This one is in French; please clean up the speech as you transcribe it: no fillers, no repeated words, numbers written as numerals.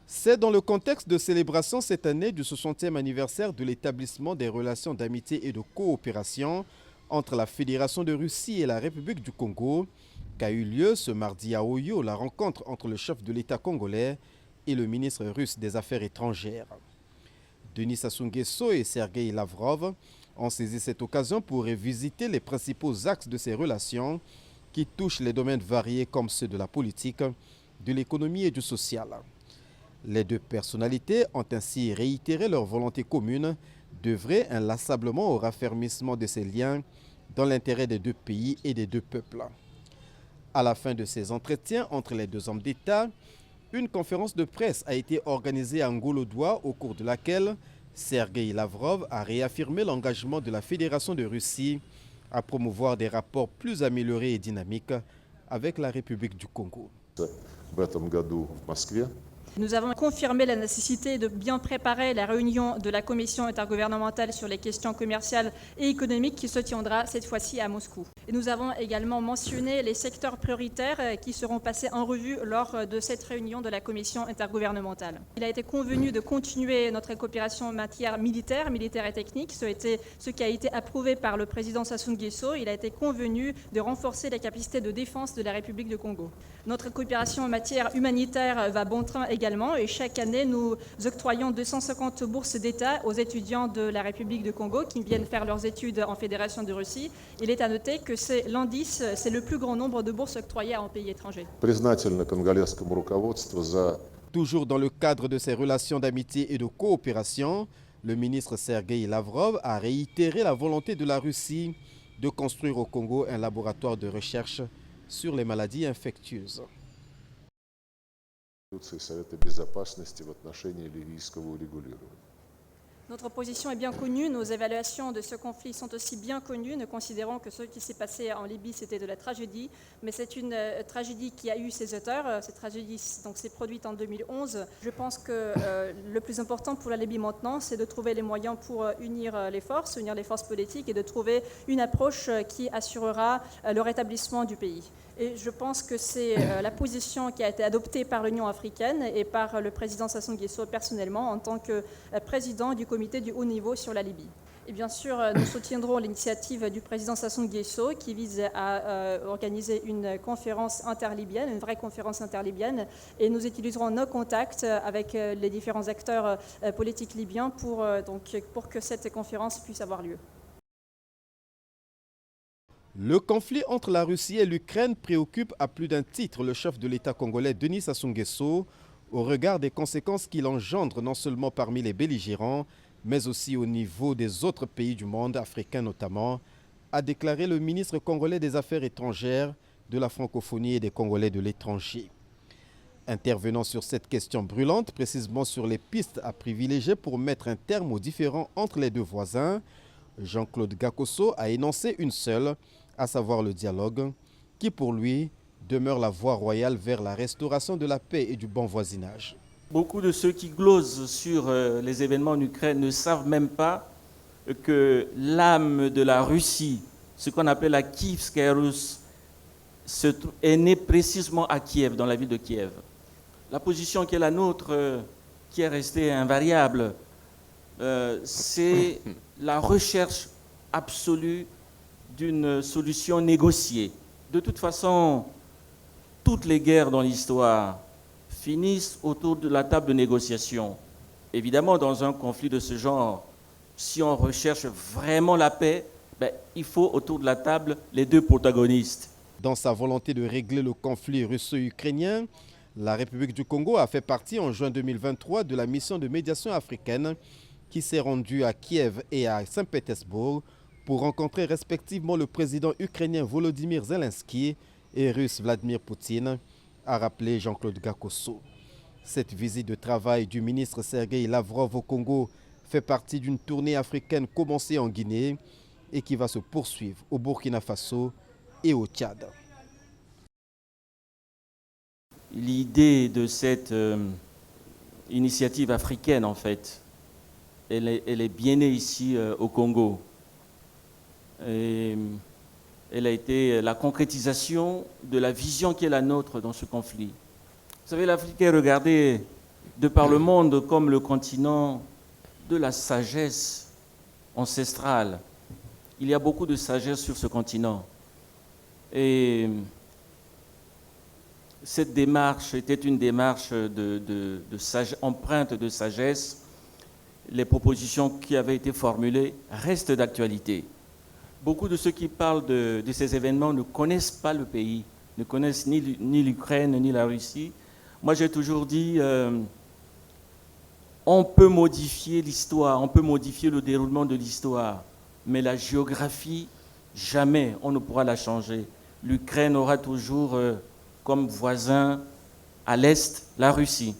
C'est dans le contexte de célébration cette année du 60e anniversaire de l'établissement des relations d'amitié et de coopération entre la Fédération de Russie et la République du Congo qu'a eu lieu ce mardi à Oyo la rencontre entre le chef de l'État congolais et le ministre russe des Affaires étrangères. Denis Sassou Nguesso et Sergueï Lavrov ont saisi cette occasion pour revisiter les principaux axes de ces relations qui touchent les domaines variés comme ceux de la politique, de l'économie et du social. Les deux personnalités ont ainsi réitéré leur volonté commune d'œuvrer inlassablement au raffermissement de ces liens dans l'intérêt des deux pays et des deux peuples. À la fin de ces entretiens entre les deux hommes d'État, une conférence de presse a été organisée à Ngolo-Douai au cours de laquelle Sergueï Lavrov a réaffirmé l'engagement de la Fédération de Russie à promouvoir des rapports plus améliorés et dynamiques avec la République du Congo. Nous avons confirmé la nécessité de bien préparer la réunion de la commission intergouvernementale sur les questions commerciales et économiques qui se tiendra cette fois-ci à Moscou. Et nous avons également mentionné les secteurs prioritaires qui seront passés en revue lors de cette réunion de la commission intergouvernementale. Il a été convenu de continuer notre coopération en matière militaire et technique. Ce qui a été approuvé par le président Sassou Nguesso. Il a été convenu de renforcer les capacités de défense de la République du Congo. Notre coopération en matière humanitaire va bon train également. Et chaque année, nous octroyons 250 bourses d'État aux étudiants de la République du Congo qui viennent faire leurs études en Fédération de Russie. Il est à noter que l'indice, c'est le plus grand nombre de bourses octroyées en pays étrangers. Toujours dans le cadre de ces relations d'amitié et de coopération, le ministre Sergueï Lavrov a réitéré la volonté de la Russie de construire au Congo un laboratoire de recherche sur les maladies infectieuses. Notre position est bien connue, nos évaluations de ce conflit sont aussi bien connues. Nous considérons que ce qui s'est passé en Libye, c'était de la tragédie, mais c'est une tragédie qui a eu ses auteurs. Cette tragédie s'est produite en 2011. Je pense que le plus important pour la Libye maintenant, c'est de trouver les moyens pour unir les forces politiques et de trouver une approche qui assurera le rétablissement du pays. Et je pense que c'est la position qui a été adoptée par l'Union africaine et par le président Sassou Nguesso personnellement en tant que président du comité du haut niveau sur la Libye. Et bien sûr, nous soutiendrons l'initiative du président Sassou Nguesso qui vise à organiser une conférence interlibyenne, une vraie conférence interlibyenne, et nous utiliserons nos contacts avec les différents acteurs politiques libyens pour que cette conférence puisse avoir lieu. Le conflit entre la Russie et l'Ukraine préoccupe à plus d'un titre le chef de l'État congolais Denis Sassou Nguesso au regard des conséquences qu'il engendre non seulement parmi les belligérants, mais aussi au niveau des autres pays du monde, africains notamment, a déclaré le ministre congolais des Affaires étrangères, de la francophonie et des Congolais de l'étranger. Intervenant sur cette question brûlante, précisément sur les pistes à privilégier pour mettre un terme aux différends entre les deux voisins, Jean-Claude Gakosso a énoncé une seule, à savoir le dialogue, qui pour lui demeure la voie royale vers la restauration de la paix et du bon voisinage. Beaucoup de ceux qui glosent sur les événements en Ukraine ne savent même pas que l'âme de la Russie, ce qu'on appelle la Kievskaya Rus, est née précisément à Kiev, dans la ville de Kiev. La position qui est la nôtre, qui est restée invariable, c'est la recherche absolue d'une solution négociée. De toute façon, toutes les guerres dans l'histoire finissent autour de la table de négociation. Évidemment, dans un conflit de ce genre, si on recherche vraiment la paix, il faut autour de la table les deux protagonistes. Dans sa volonté de régler le conflit russo-ukrainien, la République du Congo a fait partie en juin 2023 de la mission de médiation africaine qui s'est rendue à Kiev et à Saint-Pétersbourg pour rencontrer respectivement le président ukrainien Volodymyr Zelensky et russe Vladimir Poutine, a rappelé Jean-Claude Gakosso. Cette visite de travail du ministre Sergueï Lavrov au Congo fait partie d'une tournée africaine commencée en Guinée et qui va se poursuivre au Burkina Faso et au Tchad. L'idée de cette initiative africaine, en fait, elle est bien née ici au Congo. Et elle a été la concrétisation de la vision qui est la nôtre dans ce conflit. Vous savez, l'Afrique est regardée de par le monde comme le continent de la sagesse ancestrale. Il y a beaucoup de sagesse sur ce continent. Et cette démarche était une démarche empreinte de sagesse. Les propositions qui avaient été formulées restent d'actualité. Beaucoup de ceux qui parlent de ces événements ne connaissent pas le pays, ne connaissent ni l'Ukraine ni la Russie. Moi, j'ai toujours dit, on peut modifier l'histoire, on peut modifier le déroulement de l'histoire, mais la géographie, jamais on ne pourra la changer. L'Ukraine aura toujours comme voisin à l'est la Russie.